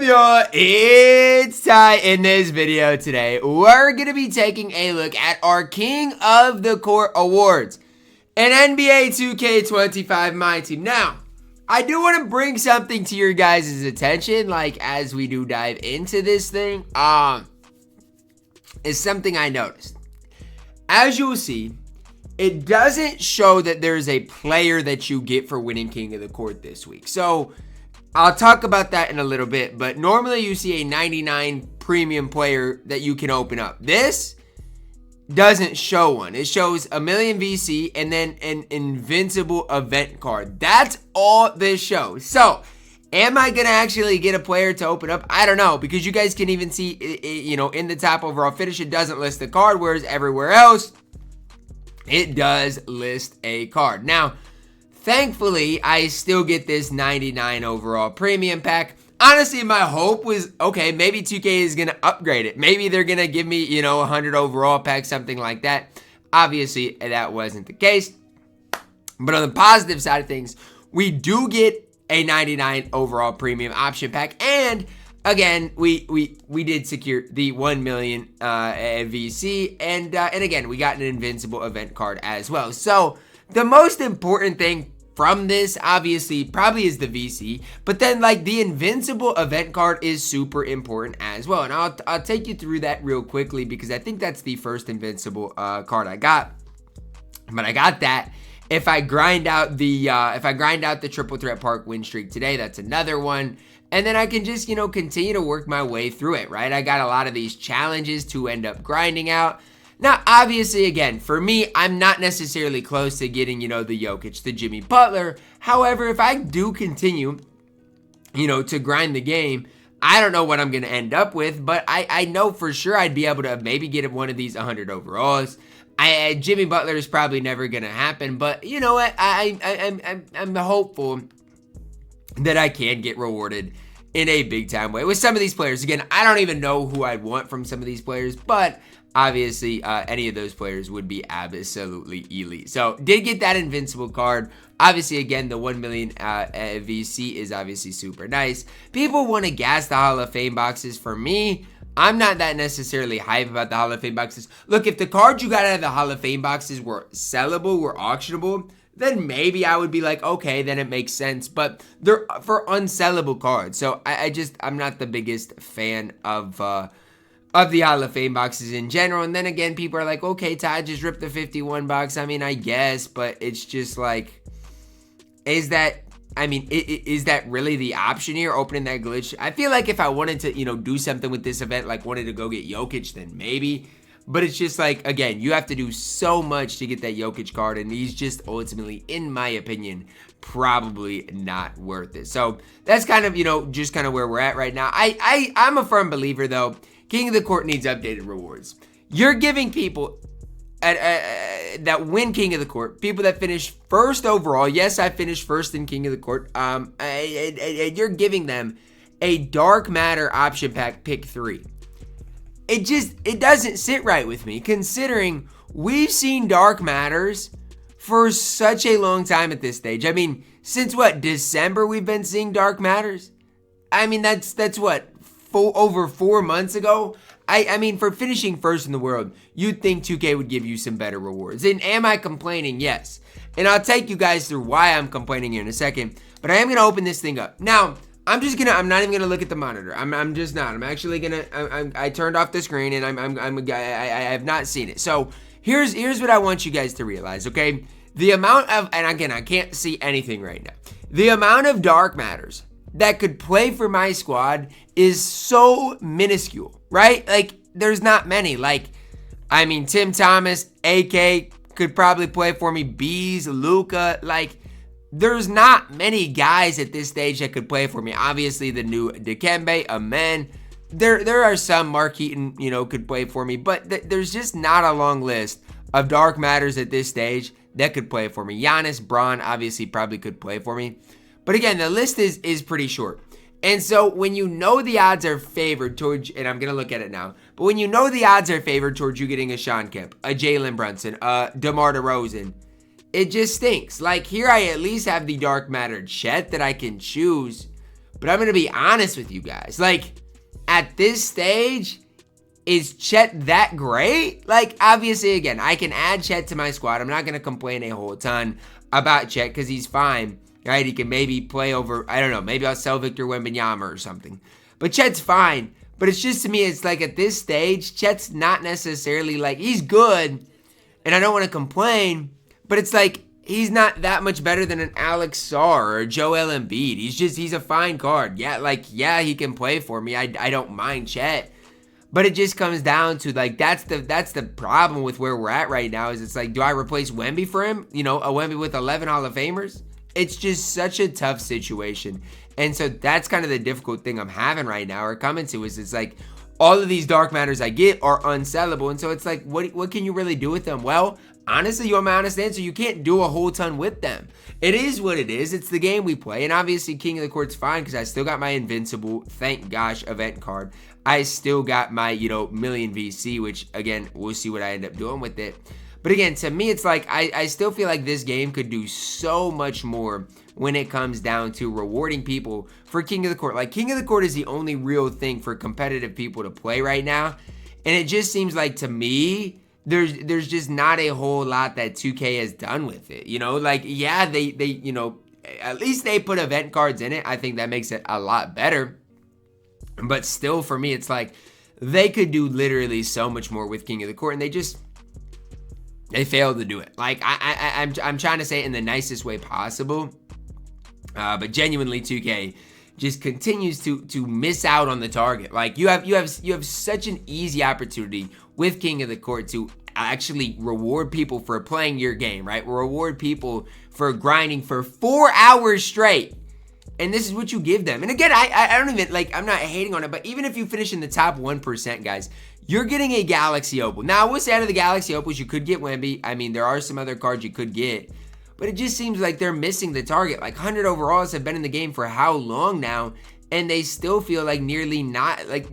y'all? It's Ty. In this video today, we're going to be taking a look at our King of the Court awards in NBA 2K25 MyTEAM. Now, I do want to bring something to your guys' attention, like as we do dive into this thing, is something I noticed. As you will see, it doesn't show that there's a player that you get for winning King of the Court this week. So, I'll talk about that in a little bit, but normally you see a 99 premium player that you can open up. This doesn't show one. It shows a million VC and then an invincible event card. That's all this shows. So, am I going to actually get a player to open up? I don't know, because you guys can even see, in the top overall finish, it doesn't list the card, whereas everywhere else, it does list a card. Now, thankfully, I still get this 99 overall premium pack. Honestly, my hope was, okay, maybe 2K is going to upgrade it. Maybe they're going to give me, 100 overall pack, something like that. Obviously, that wasn't the case. But on the positive side of things, we do get a 99 overall premium option pack. And again, we did secure the 1 million VC. And again, we got an invincible event card as well. So the most important thing from this, obviously, probably is the VC, but then like the invincible event card is super important as well, and I'll take you through that real quickly because I think that's the first invincible card I got. But I got that. If I grind out the triple threat park win streak today, that's another one, and then I can just continue to work my way through it. Right, I got a lot of these challenges to end up grinding out. Now, obviously, again, for me, I'm not necessarily close to getting, the Jokic, the Jimmy Butler. However, if I do continue, to grind the game, I don't know what I'm going to end up with, but I know for sure I'd be able to maybe get one of these 100 overalls. Jimmy Butler is probably never going to happen, but you know what? I'm hopeful that I can get rewarded in a big time way with some of these players. Again, I don't even know who I'd want from some of these players, but obviously, any of those players would be absolutely elite. So, did get that invincible card. Obviously, again, the 1 million VC is obviously super nice. People want to gas the Hall of Fame boxes. For me, I'm not that necessarily hype about the Hall of Fame boxes. Look, if the cards you got out of the Hall of Fame boxes were sellable, were auctionable, then maybe I would be like, okay, then it makes sense. But they're for unsellable cards. So, I'm not the biggest fan of the Hall of Fame boxes in general. And then again, people are like, okay, Ty, just rip the 51 box. I mean, I guess, but it's just like, is that really the option here, opening that glitch? I feel like if I wanted to, do something with this event, like wanted to go get Jokic, then maybe. But it's just like, again, you have to do so much to get that Jokic card, and he's just ultimately, in my opinion, probably not worth it. So that's kind of, just kind of where we're at right now. I'm a firm believer, though, King of the Court needs updated rewards. You're giving people that win King of the Court, people that finish first overall. Yes, I finished first in King of the Court. You're giving them a Dark Matter option pack pick 3. It doesn't sit right with me, considering we've seen Dark Matters for such a long time at this stage. I mean, since what, December we've been seeing Dark Matters? I mean, that's what, over 4 months ago? I mean, for finishing first in the world, you'd think 2K would give you some better rewards. And am I complaining? Yes. And I'll take you guys through why I'm complaining here in a second. But I am going to open this thing up. Now, I'm not even going to look at the monitor. I'm just not. I'm actually going to, I turned off the screen and I have not seen it. So here's what I want you guys to realize, okay? The amount of, and again, I can't see anything right now. The amount of Dark Matters that could play for my squad is so minuscule, right? Like, there's not many. Like, I mean, Tim Thomas, AK could probably play for me. Bees, Luka, like, there's not many guys at this stage that could play for me. Obviously, the new Dikembe, Amen. There are some. Mark Eaton, could play for me, but there's just not a long list of Dark Matters at this stage that could play for me. Giannis, Braun, obviously probably could play for me. But again, the list is pretty short. And so when the odds are favored towards, and I'm going to look at it now, but when the odds are favored towards you getting a Sean Kemp, a Jalen Brunson, a DeMar DeRozan, it just stinks. Like, here I at least have the Dark Matter Chet that I can choose. But I'm going to be honest with you guys. Like, at this stage, is Chet that great? Like, obviously, again, I can add Chet to my squad. I'm not going to complain a whole ton about Chet because he's fine, right? He can maybe play over, I don't know, maybe I'll sell Victor Wembanyama or something. But Chet's fine. But it's just, to me, it's like at this stage, Chet's not necessarily like, he's good, and I don't want to complain, but it's like, he's not that much better than an Alex Sarr or Joel Embiid. He's a fine card. Yeah, he can play for me. I don't mind Chet. But it just comes down to, like, that's the problem with where we're at right now, is it's like, do I replace Wemby for him? You know, a Wemby with 11 Hall of Famers? It's just such a tough situation. And so that's kind of the difficult thing I'm having right now, or coming to, is it's like, all of these dark matters I get are unsellable. And so it's like, what can you really do with them? Well, honestly, you want my honest answer, you can't do a whole ton with them. It is what it is. It's the game we play. And obviously, King of the Court's fine because I still got my Invincible, thank gosh, event card. I still got my, million VC, which, again, we'll see what I end up doing with it. But again, to me, it's like, I still feel like this game could do so much more when it comes down to rewarding people for King of the Court. Like, King of the Court is the only real thing for competitive people to play right now. And it just seems like, to me, there's just not a whole lot that 2K has done with it. Like, yeah, they at least they put event cards in it. I think that makes it a lot better. But still, for me, it's like, they could do literally so much more with King of the Court, and they failed to do it. Like, I'm trying to say it in the nicest way possible. But genuinely, 2K just continues to miss out on the target. Like, you have such an easy opportunity with King of the Court to actually reward people for playing your game, right? Reward people for grinding for 4 hours straight. And this is what you give them. And again, I don't even, like, I'm not hating on it, but even if you finish in the top 1%, guys, you're getting a Galaxy Opal. Now, I will say, out of the Galaxy Opals, you could get Wemby. I mean, there are some other cards you could get. But it just seems like they're missing the target. Like, 100 overalls have been in the game for how long now? And they still feel like nearly not, like,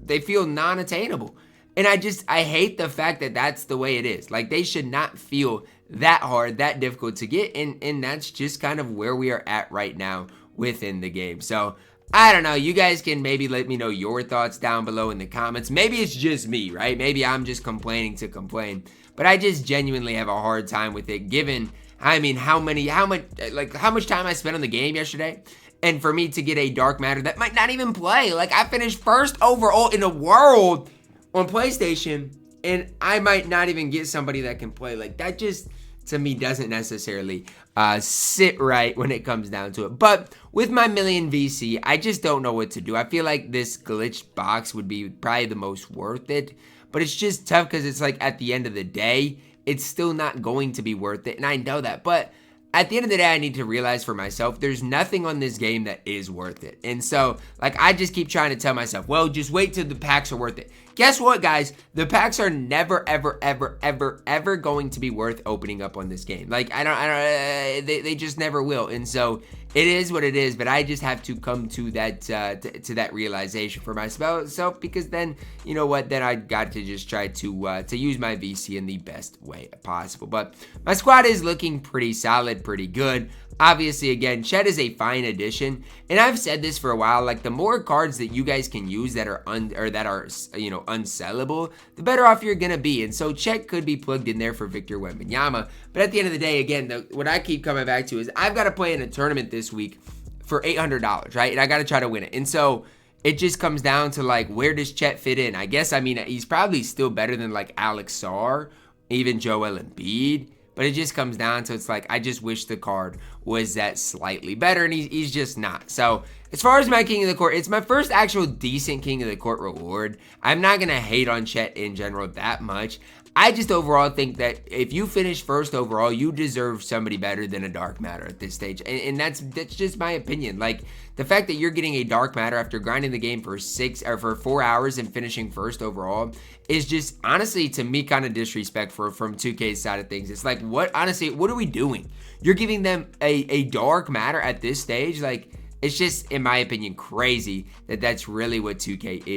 they feel non-attainable. And I hate the fact that that's the way it is. Like, they should not feel that hard, that difficult to get. And that's just kind of where we are at right now within the game. So, I don't know. You guys can maybe let me know your thoughts down below in the comments. Maybe it's just me, right? Maybe I'm just complaining to complain. But I just genuinely have a hard time with it, given, I mean, how much time I spent on the game yesterday. And for me to get a dark matter that might not even play. Like, I finished first overall in the world on PlayStation, and I might not even get somebody that can play. Like, that just, to me, doesn't necessarily sit right when it comes down to it. But with my million VC, I just don't know what to do. I feel like this glitched box would be probably the most worth it. But it's just tough because it's like, at the end of the day, it's still not going to be worth it. And I know that. But at the end of the day, I need to realize for myself, there's nothing on this game that is worth it. And so, like, I just keep trying to tell myself, well, just wait till the packs are worth it. Guess what, guys? The packs are never, ever, ever, ever, ever going to be worth opening up on this game. Like, they just never will. And so, it is what it is, but I just have to come to that to that realization for myself, because then, you know what, then I got to just try to use my VC in the best way possible. But my squad is looking pretty solid, pretty good. Obviously, again, Chet is a fine addition, and I've said this for a while. Like, the more cards that you guys can use that are unsellable, the better off you're gonna be. And so Chet could be plugged in there for Victor Wembanyama. But at the end of the day, again, what I keep coming back to is I've got to play in a tournament this week for $800, right? And I got to try to win it. And so it just comes down to, like, where does Chet fit in? I guess, I mean, he's probably still better than, like, Alex Sarr, even Joel Embiid. But it just comes down to, it's like, I just wish the card was that slightly better, and he's just not. So, as far as my King of the Court, it's my first actual decent King of the Court reward. I'm not going to hate on Chet in general that much. I just overall think that if you finish first overall, you deserve somebody better than a dark matter at this stage. And that's just my opinion. Like, the fact that you're getting a dark matter after grinding the game for 4 hours and finishing first overall is just, honestly, to me, kind of disrespectful from 2K's side of things. It's like, honestly, what are we doing? You're giving them a dark matter at this stage? Like, It's just, in my opinion, crazy that that's really what 2K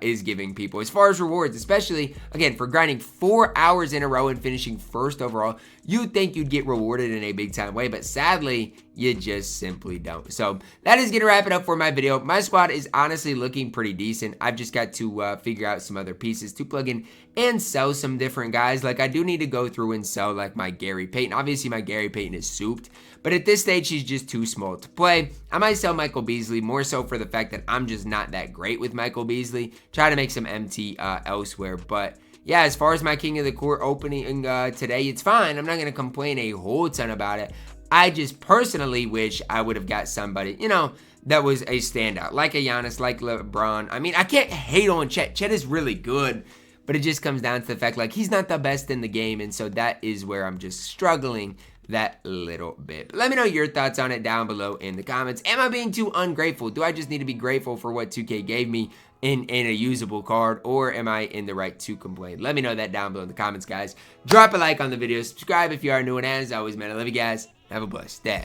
is giving people as far as rewards, especially, again, for grinding 4 hours in a row and finishing first overall. You'd think you'd get rewarded in a big time way, but sadly, you just simply don't. So that is going to wrap it up for my video. My squad is honestly looking pretty decent. I've just got to figure out some other pieces to plug in and sell some different guys. Like, I do need to go through and sell like my Gary Payton. Obviously, my Gary Payton is souped, but at this stage, he's just too small to play. I might sell Michael Beasley more so for the fact that I'm just not that great with Michael Beasley. Try to make some MT elsewhere, but yeah, as far as my King of the Court opening today, it's fine. I'm not going to complain a whole ton about it. I just personally wish I would have got somebody, you know, that was a standout, like a Giannis, like LeBron. I mean, I can't hate on Chet. Chet is really good, but it just comes down to the fact, like, he's not the best in the game, and so that is where I'm just struggling that little bit. Let me know your thoughts on it down below in the comments. Am I being too ungrateful? Do I just need to be grateful for what 2K gave me in a usable card, or am I in the right to complain? Let me know that down below in the comments, guys. Drop a like on the video, subscribe if you are new, and as always, man, I love you guys. Have a blessed day.